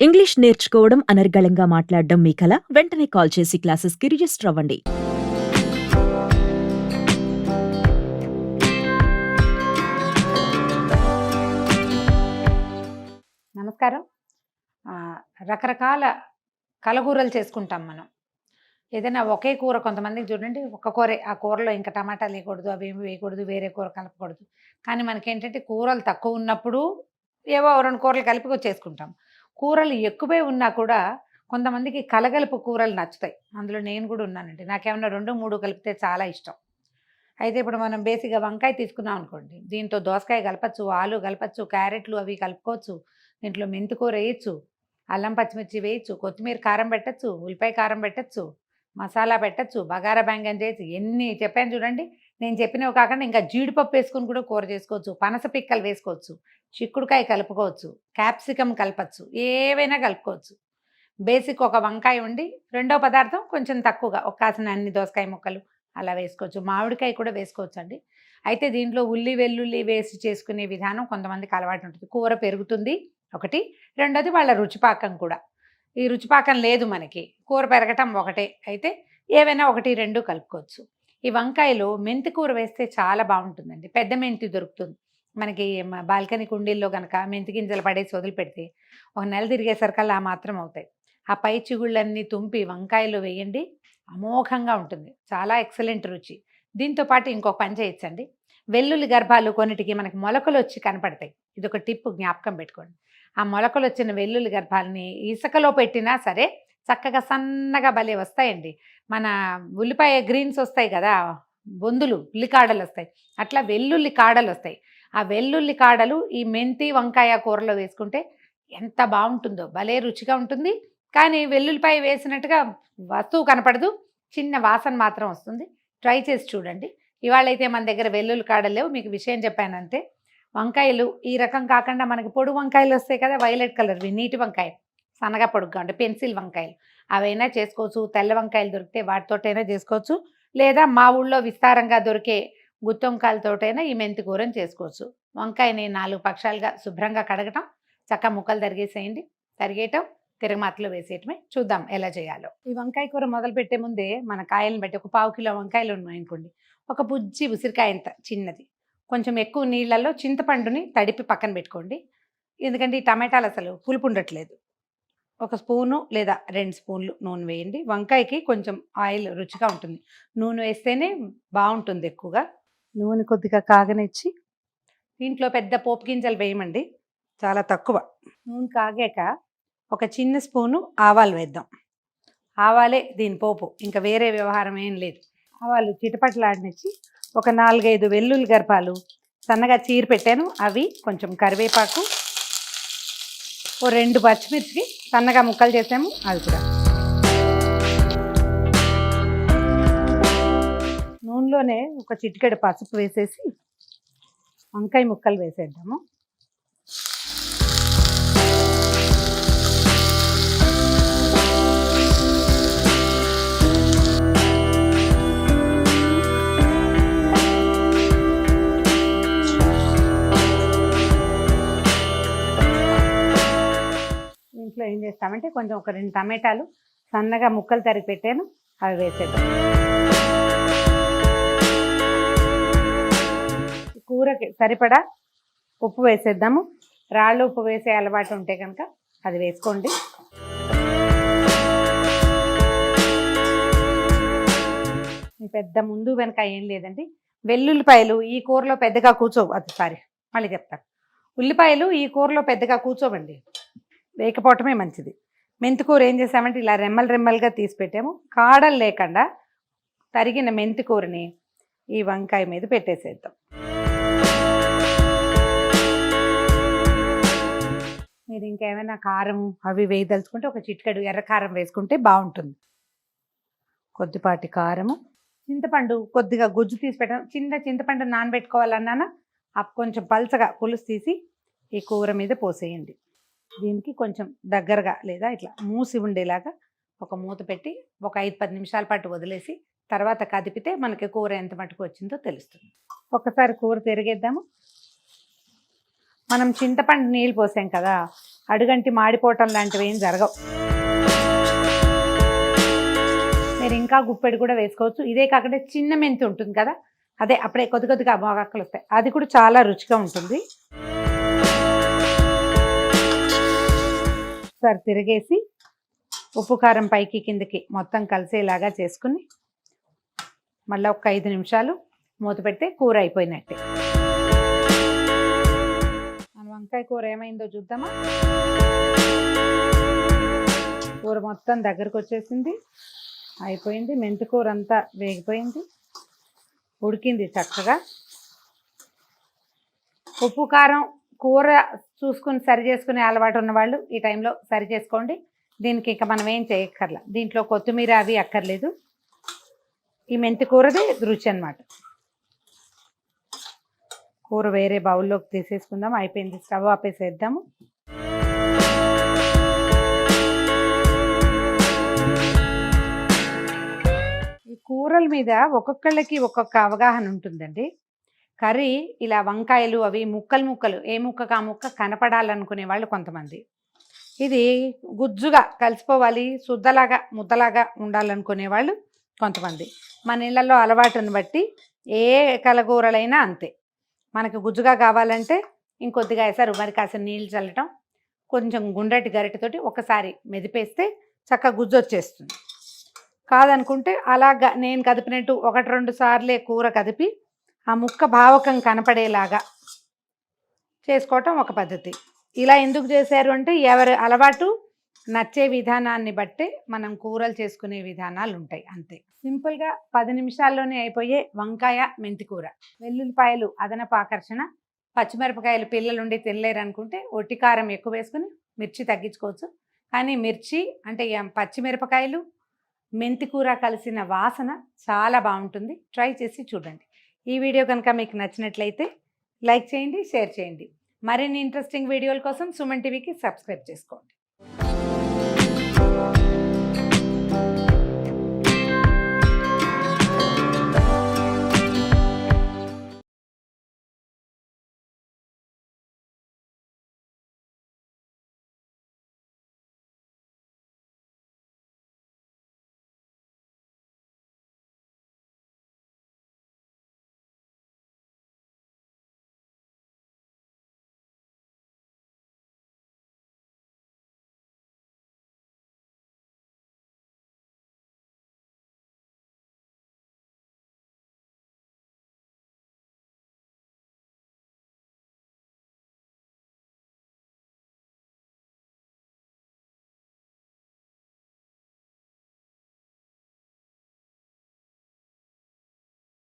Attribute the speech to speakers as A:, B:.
A: English నేర్చుకోవడం అనర్గళంగా మాట్లాడడం మీ కల వెంటనే కాల్ చేసి క్లాసెస్కి రిజిస్టర్ అవ్వండి.
B: నమస్కారం. రకరకాల కలగూరలు చేసుకుంటాం మనం. ఏదైనా ఒకే కూర కొంతమందికి చూడండి, ఒక్క కూరే, ఆ కూరలో ఇంకా టమాటాలు వేయకూడదు, అవేమి వేయకూడదు, వేరే కూర కలపకూడదు. కానీ మనకేంటంటే కూరలు తక్కువ ఉన్నప్పుడు ఏవో 2 కూరలు కలిపి చేసుకుంటాం. కూరలు ఎక్కువే ఉన్నా కూడా కొంతమందికి కలగలుపు కూరలు నచ్చుతాయి. అందులో నేను కూడా ఉన్నానండి. నాకేమన్నా 2, 3 కలిపితే చాలా ఇష్టం. అయితే ఇప్పుడు మనం బేసిక్‌గా వంకాయ తీసుకున్నాం అనుకోండి, దీంతో దోసకాయ కలపచ్చు, ఆలు కలపచ్చు, క్యారెట్లు అవి కలుపుకోవచ్చు. దీంట్లో మెంతికూర వేయచ్చు, అల్లం పచ్చిమిర్చి వేయచ్చు, కొత్తిమీర కారం పెట్టచ్చు, ఉల్లిపాయ కారం పెట్టచ్చు, మసాలా పెట్టచ్చు, బగారా బ్యాంగన్ చేసి ఎన్ని చెప్పాను చూడండి. నేను చెప్పినవి కాకుండా ఇంకా జీడిపప్పు వేసుకొని కూడా కూర చేసుకోవచ్చు, పనస పిక్కలు వేసుకోవచ్చు, చిక్కుడుకాయ కలుపుకోవచ్చు, క్యాప్సికమ్ కలపచ్చు, ఏవైనా కలుపుకోవచ్చు. బేసిక్ ఒక వంకాయ ఉండి రెండో పదార్థం కొంచెం తక్కువగా ఒక కాసిన అన్ని దోసకాయ ముక్కలు అలా వేసుకోవచ్చు. మామిడికాయ కూడా వేసుకోవచ్చు అండి. అయితే దీంట్లో ఉల్లి వెల్లుల్లి వేసి చేసుకునే విధానం కొంతమందికి అలవాటు ఉంటుంది. కూర పెరుగుతుంది ఒకటి, రెండోది వాళ్ళ రుచిపాకం కూడా. ఈ రుచిపాకం లేదు మనకి, కూర పెరగటం ఒకటే. అయితే ఏవైనా 1, 2 కలుపుకోవచ్చు. ఈ వంకాయలో మెంతి కూర వేస్తే చాలా బాగుంటుందండి. పెద్ద మెంతి దొరుకుతుంది మనకి. బాల్కనీ కుండీల్లో కనుక మెంతి గింజలు పడేసి వదిలిపెడితే ఒక నెల తిరిగేసరికల్లా ఆ మాత్రం అవుతాయి. ఆ పై చిగుళ్ళన్నీ తుంపి వంకాయలో వేయండి, అమోఘంగా ఉంటుంది. చాలా ఎక్సలెంట్ రుచి. దీంతో పాటు ఇంకొక పని చేయొచ్చండి. వెల్లుల్లి గర్భాలు కొన్నిటికి మనకి మొలకలు వచ్చి కనపడతాయి. ఇదొక టిప్, జ్ఞాపకం పెట్టుకోండి. ఆ మొలకలు వచ్చిన వెల్లుల్లి గర్భాలని ఇసుకలో పెట్టినా సరే చక్కగా సన్నగా భలే వస్తాయండి. మన ఉల్లిపాయ గ్రీన్స్ వస్తాయి కదా, బొందులు ఉల్లికాడలు వస్తాయి, అట్లా వెల్లుల్లి కాడలు వస్తాయి. ఆ వెల్లుల్లి కాడలు ఈ మెంతి వంకాయ కూరలో వేసుకుంటే ఎంత బాగుంటుందో, భలే రుచిగా ఉంటుంది. కానీ వెల్లుల్లిపాయ వేసినట్టుగా వస్తువు కనపడదు, చిన్న వాసన మాత్రం వస్తుంది. ట్రై చేసి చూడండి. ఇవాళైతే మన దగ్గర వెల్లుల్లి కాడలు లేవు, మీకు విషయం చెప్పానంతే. వంకాయలు ఈ రకం కాకుండా మనకి పొడు వంకాయలు వస్తాయి కదా, వైలెట్ కలర్వి, నీటి వంకాయ, సన్నగా పొడుగ్గా ఉంటే పెన్సిల్ వంకాయలు, అవైనా చేసుకోవచ్చు. తెల్ల వంకాయలు దొరికితే వాటితోటైనా చేసుకోవచ్చు. లేదా మా ఊళ్ళో విస్తారంగా దొరికే గుత్తి వంకాయలతోటైనా ఈ మెంతి కూరని చేసుకోవచ్చు. వంకాయని 4 పక్షాలుగా శుభ్రంగా కడగటం, చక్క ముక్కలు తరిగేసేయండి, తరిగేయటం, తిరగమాతలో వేసేయటమే. చూద్దాం ఎలా చేయాలో. ఈ వంకాయ కూర మొదలు పెట్టే ముందే మన కాయలను బట్టి ఒక 1/4 కిలో వంకాయలు ఉన్నాయనుకోండి, ఒక బుజ్జి ఉసిరికాయ అంత చిన్నది, కొంచెం ఎక్కువ నీళ్ళల్లో చింతపండుని తడిపి పక్కన పెట్టుకోండి. ఎందుకంటే ఈ టమాటాలు అసలు పులుపు ఉండట్లేదు. ఒక స్పూను లేదా 2 స్పూన్లు నూనె వేయండి. వంకాయకి కొంచెం ఆయిల్ రుచిగా ఉంటుంది, నూనె వేస్తేనే బాగుంటుంది ఎక్కువగా. నూనె కొద్దిగా కాగనిచ్చి దీంట్లో పెద్ద పోపు గింజలు వేయమండి, చాలా తక్కువ. నూనె కాగాక ఒక చిన్న స్పూను ఆవాలు వేద్దాం. ఆవాలే దీని పోపు, ఇంకా వేరే వ్యవహారం ఏం లేదు. ఆవాలు చిటపట్లాడినిచ్చి ఒక 4, 5 వెల్లుల్లి గర్భాలు సన్నగా చీరి పెట్టాను, అవి, కొంచెం కరివేపాకు, ఓ 2 పచ్చిమిర్చి సన్నగా ముక్కలు చేసాము, అవి కూడా. నూనెలోనే ఒక చిటికెడు పసుపు వేసేసి వంకాయ ముక్కలు వేసేద్దాము. ఇంట్లో ఏం చేస్తామంటే కొంచెం ఒక 2 టమాటాలు సన్నగా ముక్కలు తరిగి పెట్టాను, అవి వేసేద్దాం. కూరకి సరిపడా ఉప్పు వేసేద్దాము. రాళ్ళు ఉప్పు వేసే అలవాటు ఉంటే కనుక అది వేసుకోండి. పెద్ద ముందు వెనక ఏం లేదండి. వెల్లుల్లిపాయలు ఈ కూరలో పెద్దగా కూర్చోవు, అది మళ్ళీ చెప్తాను. ఉల్లిపాయలు ఈ కూరలో పెద్దగా కూర్చోవండి, వేయకపోవటమే మంచిది. మెంతికూర ఏం చేసామంటే ఇలా రెమ్మలుగా తీసి పెట్టాము. కాడలు లేకుండా తరిగిన మెంతికూరని ఈ వంకాయ మీద పెట్టేసేద్దాం. మీరు ఇంకేమైనా కారం అవి వేయదలుచుకుంటే ఒక చిటికెడు ఎర్రకారం వేసుకుంటే బాగుంటుంది. కొద్దిపాటి కారము, చింతపండు కొద్దిగా గుజ్జు తీసి పెట్టాను. చిన్న చింతపండు నానబెట్టుకోవాలన్నానా, కొంచెం పల్చగా పులుసు తీసి ఈ కూర మీద పోసేయండి. దీనికి కొంచెం దగ్గరగా లేదా ఇట్లా మూసి ఉండేలాగా ఒక మూత పెట్టి ఒక 5-10 నిమిషాల పాటు వదిలేసి తర్వాత కదిపితే మనకి కూర ఎంత మటుకు వచ్చిందో తెలుస్తుంది. ఒకసారి కూర తిరిగేద్దాము. మనం చింతపండు నీళ్ళు పోసాం కదా, అడుగంటి మాడిపోవటం లాంటివి ఏం జరగవు. మీరు ఇంకా గుప్పెడు కూడా వేసుకోవచ్చు. ఇదే కాకుండా చిన్న మెంతి ఉంటుంది కదా, అదే అప్పుడే కొద్ది కొద్దిగా మొగక్కలు వస్తాయి, అది కూడా చాలా రుచిగా ఉంటుంది. ఒకసారి తిరిగేసి ఉప్పు కారం పైకి కిందకి మొత్తం కలిసేలాగా చేసుకుని మళ్ళీ ఒక 5 నిమిషాలు మూత పెడితే కూర అయిపోయినట్టే. మన వంకాయ కూర ఏమైందో చూద్దామా. కూర మొత్తం దగ్గరకు వచ్చేసింది, అయిపోయింది. మెంతి కూర అంతా వేగిపోయింది, ఉడికింది చక్కగా. ఉప్పు కారం కూర చూసుకుని సరి చేసుకునే అలవాటు ఉన్నవాళ్ళు ఈ టైంలో సరి చేసుకోండి. దీనికి ఇక మనం ఏం చేయక్కర్లా, దీంట్లో కొత్తిమీర అవి అక్కర్లేదు. ఈ మెంతి కూరది రుచి అన్నమాట. కూర వేరే బౌల్లోకి తీసేసుకుందాం. అయిపోయింది, స్టవ్ ఆపేసేద్దాము. ఈ కూరల మీద ఒక్కొక్కళ్ళకి ఒక్కొక్క అవగాహన ఉంటుందండి. కర్రీ ఇలా వంకాయలు అవి ముక్కలు ముక్కలు, ఏ ముక్కకు ఆ ముక్క కనపడాలనుకునే వాళ్ళు కొంతమంది, ఇది గుజ్జుగా కలిసిపోవాలి, శుద్ధలాగా ముద్దలాగా ఉండాలనుకునే వాళ్ళు కొంతమంది. మన ఇళ్ళల్లో అలవాటుని బట్టి ఏ కలగూరలైనా అంతే. మనకు గుజ్జుగా కావాలంటే ఇంకొద్దిగా వేసారు, మరి కాసిన నీళ్ళు చల్లటం, కొంచెం గుండ్రటి గరిటెతోటి ఒకసారి మెదిపేస్తే చక్కగా గుజ్జు వచ్చేస్తుంది. కాదనుకుంటే అలాగా నేను కదిపినట్టు 1-2 సార్లే కూర కదిపి ఆ ముక్క భావకం కనపడేలాగా చేసుకోవటం ఒక పద్ధతి. ఇలా ఎందుకు చేశారు అంటే ఎవరి అలవాటు నచ్చే విధానాన్ని బట్టే మనం కూరలు చేసుకునే విధానాలు ఉంటాయి, అంతే. సింపుల్గా 10 నిమిషాల్లోనే అయిపోయే వంకాయ మెంతి కూర. వెల్లుల్లిపాయలు అదనపు ఆకర్షణ, పచ్చిమిరపకాయలు పిల్లలుండి తినలేరు అనుకుంటే ఒట్టి కారం ఎక్కువ వేసుకుని మిర్చి తగ్గించుకోవచ్చు. కానీ మిర్చి అంటే పచ్చిమిరపకాయలు మెంతి కూర కలిసిన వాసన చాలా బాగుంటుంది. ట్రై చేసి చూడండి. ఈ వీడియో కనుక మీకు నచ్చినట్లయితే లైక్ చేయండి, షేర్ చేయండి. మరిన్ని ఇంట్రెస్టింగ్ వీడియోల కోసం సుమన్ టీవీకి సబ్స్క్రైబ్ చేసుకోండి.